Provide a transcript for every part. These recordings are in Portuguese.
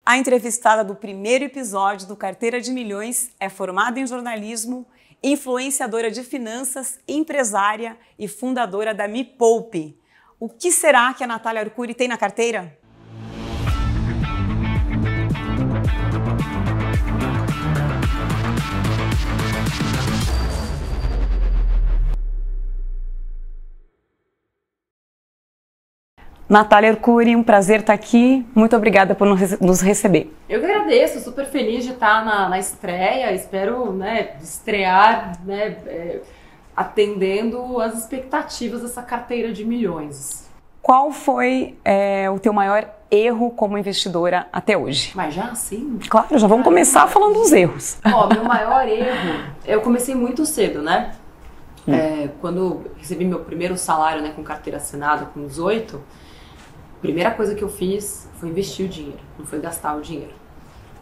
A entrevistada do primeiro episódio do Carteira de Milhões é formada em jornalismo, influenciadora de finanças, empresária e fundadora da Me Poupe. O que será que a Natália Arcuri tem na carteira? Natália Arcuri, um prazer estar aqui. Muito obrigada por nos receber. Eu que agradeço, super feliz de estar na estreia. Espero estrear atendendo as expectativas dessa carteira de milhões. Qual foi o teu maior erro como investidora até hoje? Mas já assim? Claro, já vamos começar falando dos erros. Meu maior erro, eu comecei muito cedo, né? Quando eu recebi meu primeiro salário, com carteira assinada, com 18, a primeira coisa que eu fiz foi investir o dinheiro, não foi gastar o dinheiro.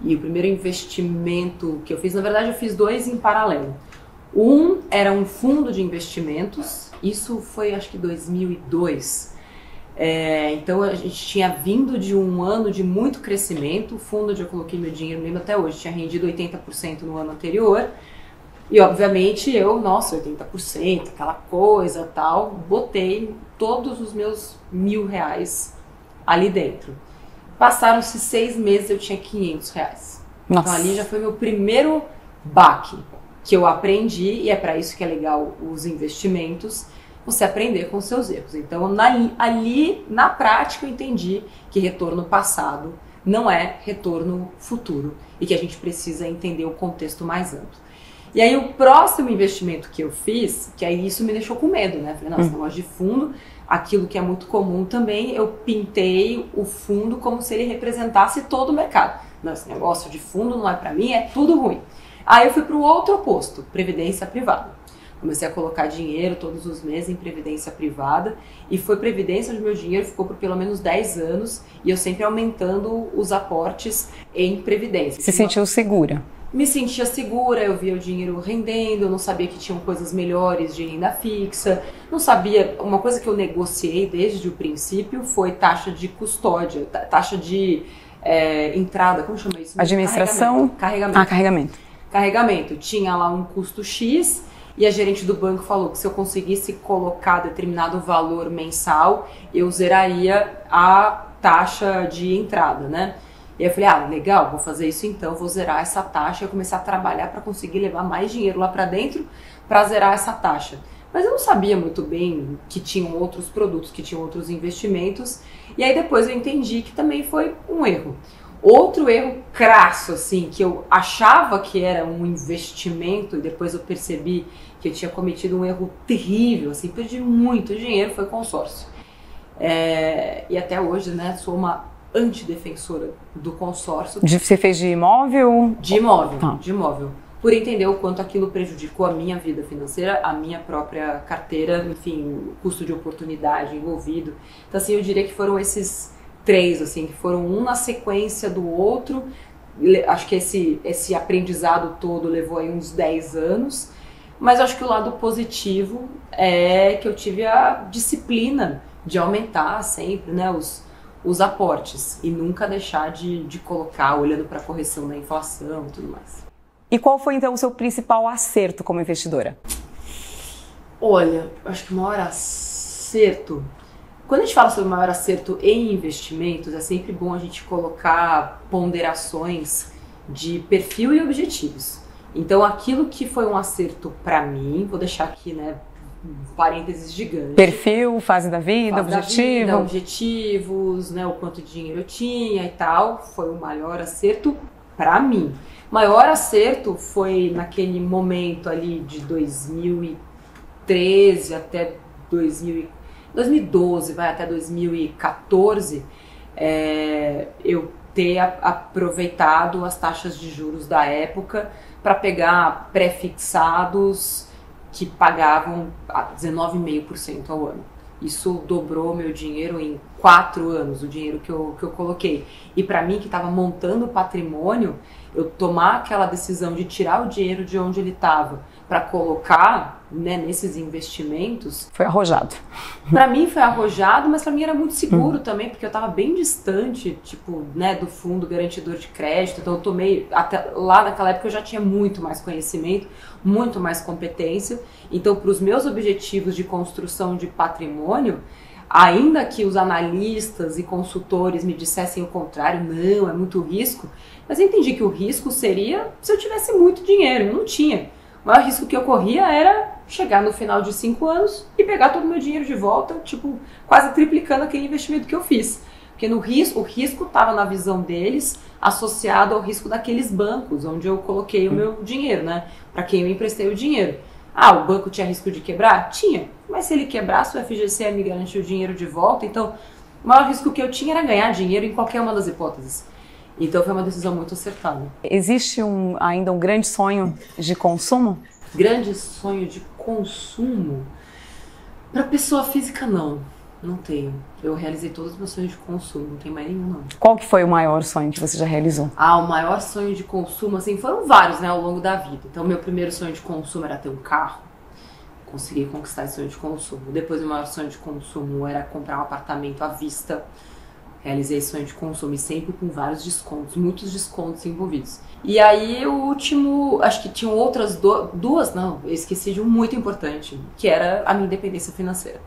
E o primeiro investimento que eu fiz, na verdade eu fiz dois em paralelo. Um era um fundo de investimentos, isso foi acho que 2002. Então a gente tinha vindo de um ano de muito crescimento, o fundo onde eu coloquei meu dinheiro, me lembro até hoje, tinha rendido 80% no ano anterior. E obviamente 80%, aquela coisa tal, botei todos os meus R$1.000 ali dentro. Passaram-se 6 meses, eu tinha R$500. Então ali já foi meu primeiro baque, que eu aprendi, e é para isso que é legal os investimentos, você aprender com os seus erros. Então ali, na prática, eu entendi que retorno passado não é retorno futuro, e que a gente precisa entender o contexto mais amplo. E aí o próximo investimento que eu fiz, que aí isso me deixou com medo, né? Falei, esse negócio de fundo, aquilo que é muito comum também, eu pintei o fundo como se ele representasse todo o mercado. Não, esse negócio de fundo não é pra mim, é tudo ruim. Aí eu fui pro outro oposto, previdência privada. Comecei a colocar dinheiro todos os meses em previdência privada, e foi previdência onde meu dinheiro ficou por pelo menos 10 anos, e eu sempre aumentando os aportes em previdência. Se sentiu segura? Me sentia segura, eu via o dinheiro rendendo, eu não sabia que tinham coisas melhores de renda fixa, não sabia. Uma coisa que eu negociei desde o princípio foi taxa de custódia, taxa de entrada, como chama isso? Administração? Carregamento. Carregamento. Carregamento. Tinha lá um custo X e a gerente do banco falou que se eu conseguisse colocar determinado valor mensal, eu zeraria a taxa de entrada, né? E aí eu falei, legal, vou fazer isso então, vou zerar essa taxa. Eu comecei a trabalhar para conseguir levar mais dinheiro lá para dentro para zerar essa taxa. Mas eu não sabia muito bem que tinham outros produtos, que tinham outros investimentos. E aí depois eu entendi que também foi um erro. Outro erro crasso, assim, que eu achava que era um investimento e depois eu percebi que eu tinha cometido um erro terrível, assim, perdi muito dinheiro, foi consórcio. E até hoje, né, sou uma antidefensora do consórcio. Você fez de imóvel? De imóvel, de imóvel. Por entender o quanto aquilo prejudicou a minha vida financeira, a minha própria carteira, enfim, custo de oportunidade envolvido. Então, assim, eu diria que foram esses 3, assim, que foram um na sequência do outro. Acho que esse aprendizado todo levou aí uns 10 anos. Mas acho que o lado positivo é que eu tive a disciplina de aumentar sempre, né, os aportes e nunca deixar de colocar, olhando para a correção da inflação e tudo mais. E qual foi então o seu principal acerto como investidora? Olha, acho que o maior acerto... Quando a gente fala sobre o maior acerto em investimentos, é sempre bom a gente colocar ponderações de perfil e objetivos. Então aquilo que foi um acerto para mim, vou deixar aqui, né, parênteses gigante. Perfil, fase da vida, objetivo. Objetivos, né, o quanto de dinheiro eu tinha e tal, foi o maior acerto para mim. O maior acerto foi naquele momento ali de 2013 até 2012, vai até 2014, eu ter aproveitado as taxas de juros da época para pegar pré-fixados que pagavam 19,5% ao ano. Isso dobrou meu dinheiro em 4 anos o dinheiro que eu coloquei. E para mim, que estava montando o patrimônio, eu tomar aquela decisão de tirar o dinheiro de onde ele estava para colocar, né, nesses investimentos... Foi arrojado. Para mim foi arrojado, mas para mim era muito seguro também, porque eu estava bem distante, tipo, né, do fundo garantidor de crédito. Então eu tomei, até lá naquela época eu já tinha muito mais conhecimento, muito mais competência. Então, para os meus objetivos de construção de patrimônio, ainda que os analistas e consultores me dissessem o contrário, não, é muito risco, mas eu entendi que o risco seria se eu tivesse muito dinheiro. Eu não tinha. O maior risco que eu corria era chegar no final de 5 anos e pegar todo o meu dinheiro de volta, tipo, quase triplicando aquele investimento que eu fiz. Porque o risco estava na visão deles associado ao risco daqueles bancos, onde eu coloquei o meu dinheiro, né? Para quem eu emprestei o dinheiro. Ah, o banco tinha risco de quebrar? Tinha. Mas se ele quebrasse, o FGC ia me garantir o dinheiro de volta. Então, o maior risco que eu tinha era ganhar dinheiro em qualquer uma das hipóteses. Então, foi uma decisão muito acertada. Existe ainda um grande sonho de consumo? Grande sonho de consumo? Para pessoa física, não. Não tenho. Eu realizei todos os meus sonhos de consumo, não tem mais nenhum, não. Qual que foi o maior sonho que você já realizou? Ah, o maior sonho de consumo, assim, foram vários, né, ao longo da vida. Então, meu primeiro sonho de consumo era ter um carro. Consegui conquistar esse sonho de consumo. Depois, o maior sonho de consumo era comprar um apartamento à vista. Realizei esse sonho de consumo e sempre com vários descontos, muitos descontos envolvidos. E aí, o último, acho que tinham outras duas, não, eu esqueci de um muito importante, que era a minha independência financeira.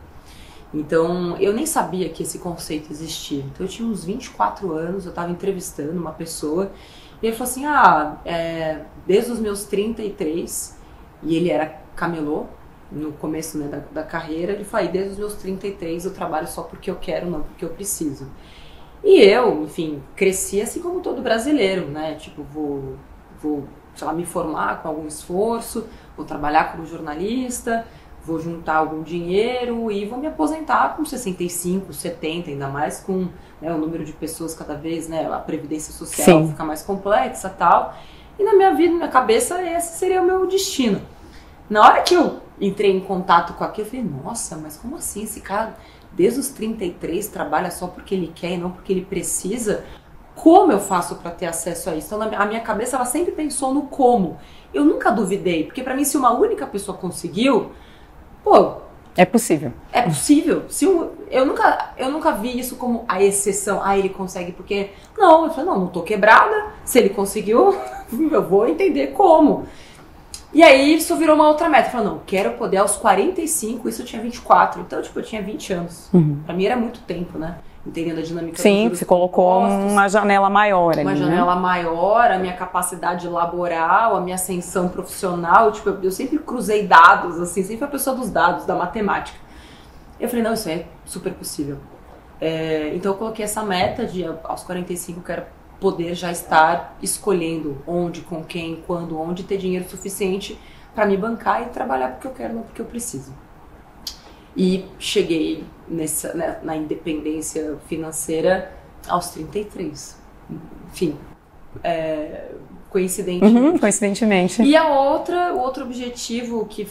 Então, eu nem sabia que esse conceito existia. Então, eu tinha uns 24 anos, eu estava entrevistando uma pessoa, e ele falou assim, desde os meus 33, e ele era camelô, no começo, né, da carreira, ele falou, desde os meus 33 eu trabalho só porque eu quero, não porque eu preciso. E eu, enfim, cresci assim como todo brasileiro, né, tipo, vou, sei lá, me formar com algum esforço, vou trabalhar como jornalista, vou juntar algum dinheiro e vou me aposentar com 65, 70, ainda mais com, né, o número de pessoas cada vez, né, a previdência social fica mais complexa e tal. E na minha vida, na minha cabeça, esse seria o meu destino. Na hora que eu entrei em contato com aquilo, eu falei, nossa, mas como assim esse cara, desde os 33, trabalha só porque ele quer e não porque ele precisa? Como eu faço para ter acesso a isso? Então, a minha cabeça, ela sempre pensou no como. Eu nunca duvidei, porque para mim, se uma única pessoa conseguiu, pô... É possível. É possível. Eu nunca vi isso como a exceção. Ah, ele consegue porque... Não, eu falei, não tô quebrada. Se ele conseguiu, eu vou entender como. E aí isso virou uma outra meta. Eu falei, não, quero poder aos 45, isso eu tinha 24. Então, tipo, eu tinha 20 anos. Pra mim era muito tempo, né? Entendendo a dinâmica dos Sim, você colocou uma janela maior ali, uma janela maior, a minha capacidade laboral, a minha ascensão profissional. Tipo, eu sempre cruzei dados, assim, sempre fui a pessoa dos dados, da matemática. Eu falei, não, isso é super possível. Então eu coloquei essa meta de aos 45 eu quero poder já estar escolhendo onde, com quem, quando, onde, ter dinheiro suficiente para me bancar e trabalhar porque eu quero, não porque eu preciso. E cheguei na independência financeira aos 33. Enfim, coincidentemente. Coincidentemente. E o outro objetivo, que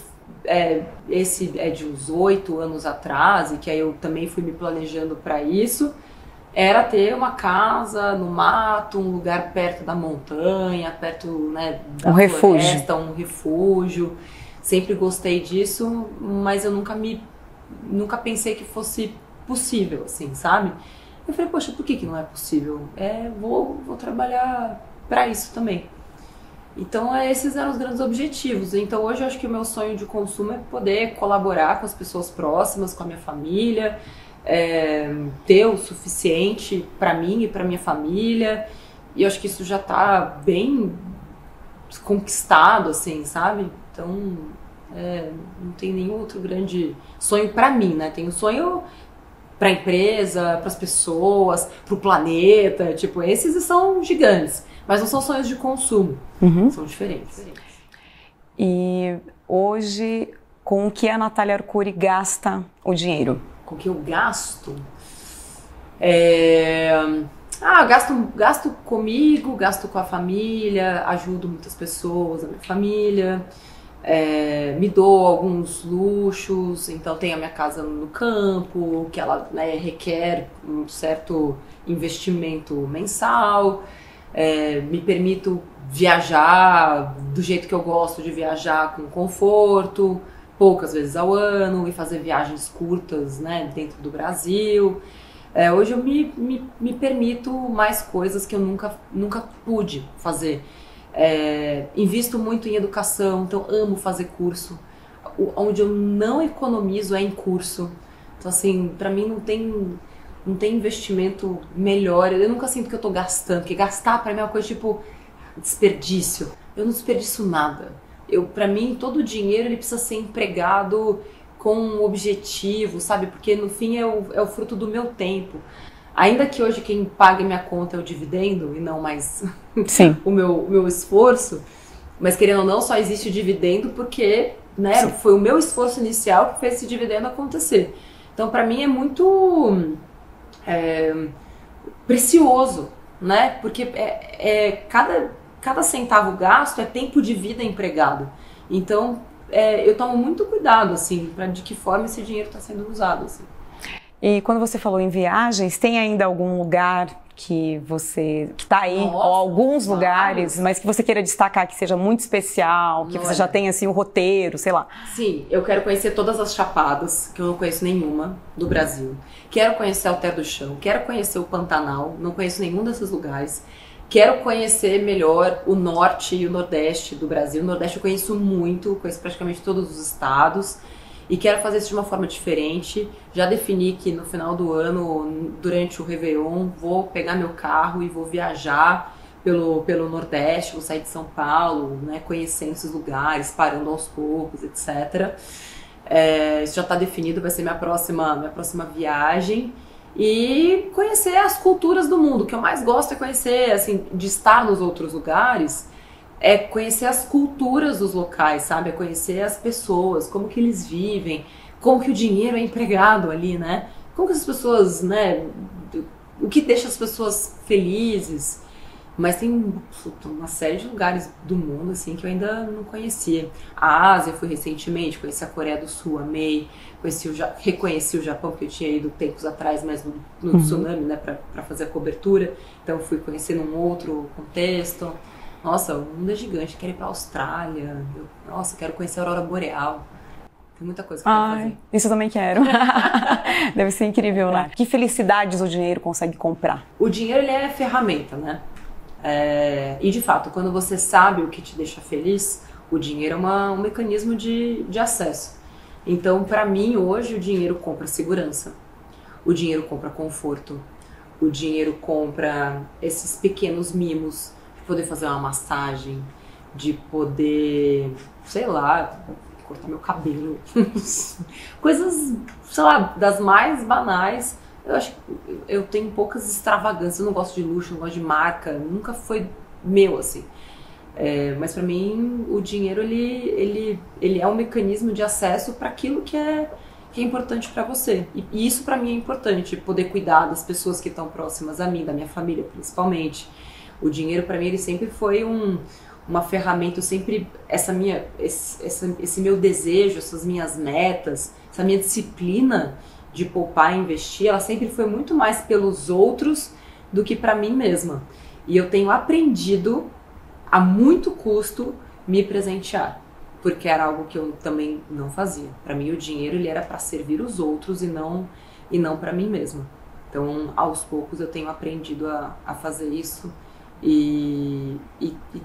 esse é de uns 8 anos atrás, e que aí eu também fui me planejando para isso, era ter uma casa no mato, um lugar perto da montanha, perto, né, da floresta, um refúgio. Sempre gostei disso, mas eu nunca pensei que fosse possível, assim, sabe? Eu falei, poxa, por que não é possível? Vou trabalhar para isso também. Então, esses eram os grandes objetivos. Então, hoje eu acho que o meu sonho de consumo é poder colaborar com as pessoas próximas, com a minha família, ter o suficiente para mim e para minha família. E eu acho que isso já tá bem conquistado, assim, sabe? Então, não tem nenhum outro grande sonho para mim, né? Tem um sonho para a empresa, para as pessoas, para o planeta, tipo, esses são gigantes, mas não são sonhos de consumo, são diferentes. E hoje, com o que a Natália Arcuri gasta o dinheiro? Com o que eu gasto? Gasto comigo, gasto com a família, ajudo muitas pessoas, a minha família. Me dou alguns luxos, então tenho a minha casa no campo, que ela, né, requer um certo investimento mensal, me permito viajar do jeito que eu gosto de viajar, com conforto, poucas vezes ao ano, e fazer viagens curtas, né, dentro do Brasil. Hoje eu me permito mais coisas que eu nunca pude fazer. Invisto muito em educação, então amo fazer curso. Onde eu não economizo é em curso. Então, assim, pra mim não tem investimento melhor. Eu nunca sinto que eu tô gastando, porque gastar pra mim é uma coisa tipo desperdício. Eu não desperdiço nada. Pra mim, todo o dinheiro ele precisa ser empregado com um objetivo, sabe? Porque no fim é o fruto do meu tempo. Ainda que hoje quem paga minha conta é o dividendo e não mais o meu esforço, mas querendo ou não, só existe o dividendo porque, né, foi o meu esforço inicial que fez esse dividendo acontecer. Então, para mim é muito precioso, né? Porque cada centavo gasto é tempo de vida empregado. Então, eu tomo muito cuidado, assim, de que forma esse dinheiro está sendo usado, assim. E quando você falou em viagens, tem ainda algum lugar que está aí, ou alguns lugares, mas que você queira destacar que seja muito especial, que você já tenha assim um roteiro, sei lá? Sim, eu quero conhecer todas as chapadas, que eu não conheço nenhuma do Brasil. Quero conhecer Alter do Chão, quero conhecer o Pantanal, não conheço nenhum desses lugares. Quero conhecer melhor o norte e o nordeste do Brasil. O nordeste eu conheço muito, conheço praticamente todos os estados. E quero fazer isso de uma forma diferente. Já defini que no final do ano, durante o Réveillon, vou pegar meu carro e vou viajar pelo Nordeste, vou sair de São Paulo, né, conhecendo esses lugares, parando aos poucos, etc. Isso já está definido, vai ser minha próxima viagem. E conhecer as culturas do mundo. O que eu mais gosto é conhecer, assim, de estar nos outros lugares, é conhecer as culturas dos locais, sabe? É conhecer as pessoas, como que eles vivem, como que o dinheiro é empregado ali, né? Como que as pessoas, né? O que deixa as pessoas felizes. Mas tem uma série de lugares do mundo, assim, que eu ainda não conhecia. A Ásia, fui recentemente, conheci a Coreia do Sul, amei. Reconheci o Japão, porque eu tinha ido tempos atrás, mas no tsunami, né, pra fazer a cobertura. Então fui conhecer num outro contexto. Nossa, o mundo é gigante, quero ir pra Austrália. Quero conhecer a Aurora Boreal. Tem muita coisa que eu quero fazer. Isso eu também quero. Deve ser incrível, né? Que felicidades o dinheiro consegue comprar? O dinheiro, ele é ferramenta, né? E de fato, quando você sabe o que te deixa feliz, o dinheiro é um mecanismo de acesso. Então, pra mim, hoje, o dinheiro compra segurança. O dinheiro compra conforto. O dinheiro compra esses pequenos mimos. Poder fazer uma massagem, de poder, sei lá, cortar meu cabelo. Coisas, sei lá, das mais banais. Eu acho que eu tenho poucas extravagâncias, eu não gosto de luxo, não gosto de marca, nunca foi meu, assim. Mas pra mim, o dinheiro, ele é um mecanismo de acesso para aquilo que é importante para você. E isso pra mim é importante, poder cuidar das pessoas que estão próximas a mim, da minha família principalmente. O dinheiro, para mim, ele sempre foi uma ferramenta, esse meu desejo, essas minhas metas, essa minha disciplina de poupar e investir, ela sempre foi muito mais pelos outros do que para mim mesma. E eu tenho aprendido, a muito custo, me presentear, porque era algo que eu também não fazia. Para mim, o dinheiro ele era para servir os outros e não para mim mesma. Então, aos poucos, eu tenho aprendido a fazer isso. E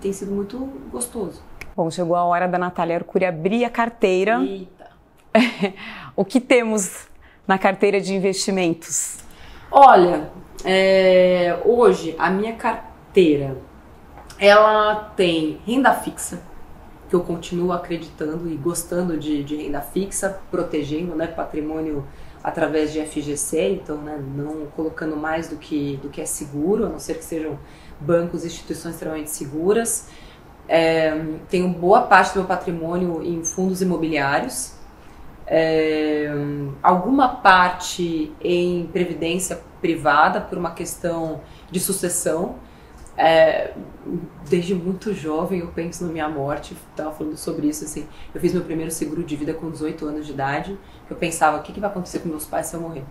tem sido muito gostoso. Bom, chegou a hora da Natália Arcuri abrir a carteira. Eita! O que temos na carteira de investimentos? Olha, hoje a minha carteira, ela tem renda fixa, que eu continuo acreditando e gostando de renda fixa, protegendo, né, patrimônio através de FGC, então, né, não colocando mais do que é seguro, a não ser que sejam bancos e instituições extremamente seguras. Tenho boa parte do meu patrimônio em fundos imobiliários, alguma parte em previdência privada por uma questão de sucessão. desde muito jovem eu penso na minha morte, estava falando sobre isso, assim, eu fiz meu primeiro seguro de vida com 18 anos de idade, eu pensava, o que vai acontecer com meus pais se eu morrer?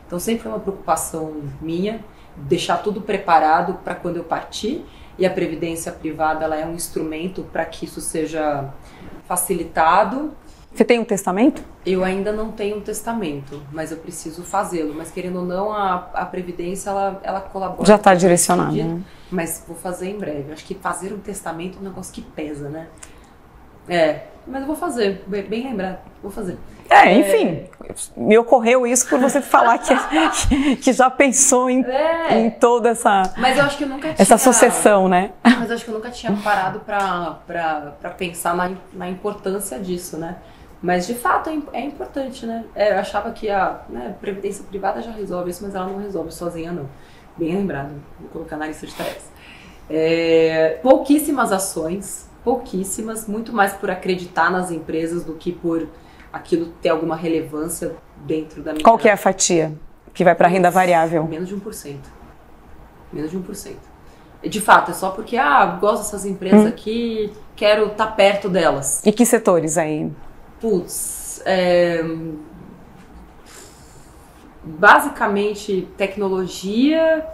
Então sempre foi uma preocupação minha, deixar tudo preparado para quando eu partir, e a previdência privada ela é um instrumento para que isso seja facilitado. Você tem um testamento? Eu ainda não tenho um testamento, mas eu preciso fazê-lo. Mas querendo ou não, a previdência ela colabora. Já está direcionada, né? Mas vou fazer em breve. Acho que fazer um testamento é um negócio que pesa, né? Mas eu vou fazer, bem lembrado, vou fazer. Enfim, me ocorreu isso por você falar que já pensou em toda essa... Mas eu acho que eu nunca tinha... Essa sucessão, né? Mas eu acho que eu nunca tinha parado pra pensar na importância disso, né? Mas de fato é importante, né? Eu achava que a previdência privada já resolve isso, mas ela não resolve sozinha, não. Bem lembrado, vou colocar na lista de tarefas. Pouquíssimas ações, pouquíssimas, muito mais por acreditar nas empresas do que por aquilo ter alguma relevância dentro da minha... Qual que é a fatia que vai para renda variável? Menos de 1%. Menos de 1%. De fato, é só porque, gosto dessas empresas aqui, quero estar perto delas. E que setores aí? Putz, basicamente tecnologia,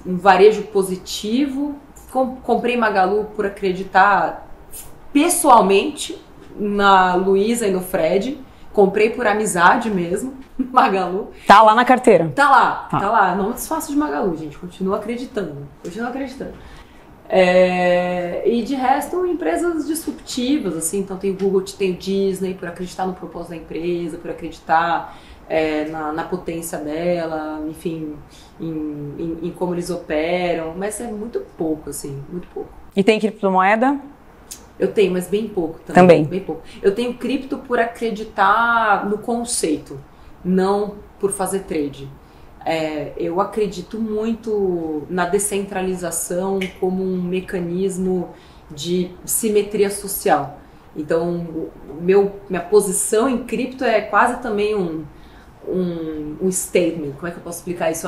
um varejo positivo. Comprei Magalu por acreditar pessoalmente na Luísa e no Fred. Comprei por amizade mesmo, Magalu. Tá lá na carteira? Tá lá. Não desfaço de Magalu, gente. Continuo acreditando. E de resto, empresas disruptivas, assim. Então tem o Google, tem o Disney, por acreditar no propósito da empresa, por acreditar na potência dela, enfim, em como eles operam. Mas é muito pouco, assim, muito pouco. E tem criptomoeda? Eu tenho, mas bem pouco também. Bem pouco. Eu tenho cripto por acreditar no conceito, não por fazer trade. Eu acredito muito na descentralização como um mecanismo de simetria social. Então, minha posição em cripto é quase também um statement. Como é que eu posso explicar isso?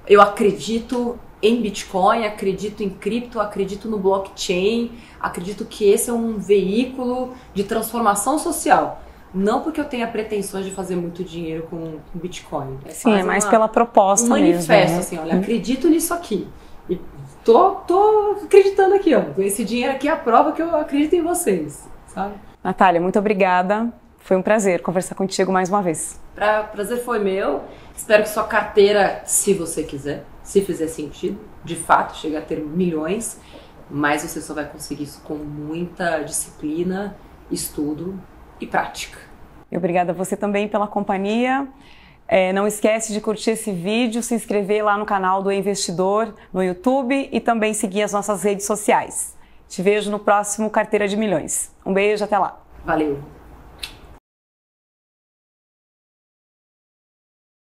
Eu acredito em Bitcoin, acredito em cripto, acredito no blockchain, acredito que esse é um veículo de transformação social. Não porque eu tenha pretensões de fazer muito dinheiro com Bitcoin. Sim, é mais pela proposta mesmo. Um manifesto, assim, olha, acredito nisso aqui. E tô acreditando aqui, ó. Esse dinheiro aqui é a prova que eu acredito em vocês, sabe? Natália, muito obrigada. Foi um prazer conversar contigo mais uma vez. Prazer foi meu. Espero que sua carteira, se você quiser, se fizer sentido, de fato, chegue a ter milhões, mas você só vai conseguir isso com muita disciplina, estudo e prática. E obrigada a você também pela companhia. Não esquece de curtir esse vídeo, se inscrever lá no canal do Investidor no YouTube e também seguir as nossas redes sociais. Te vejo no próximo Carteira de Milhões. Um beijo, até lá. Valeu!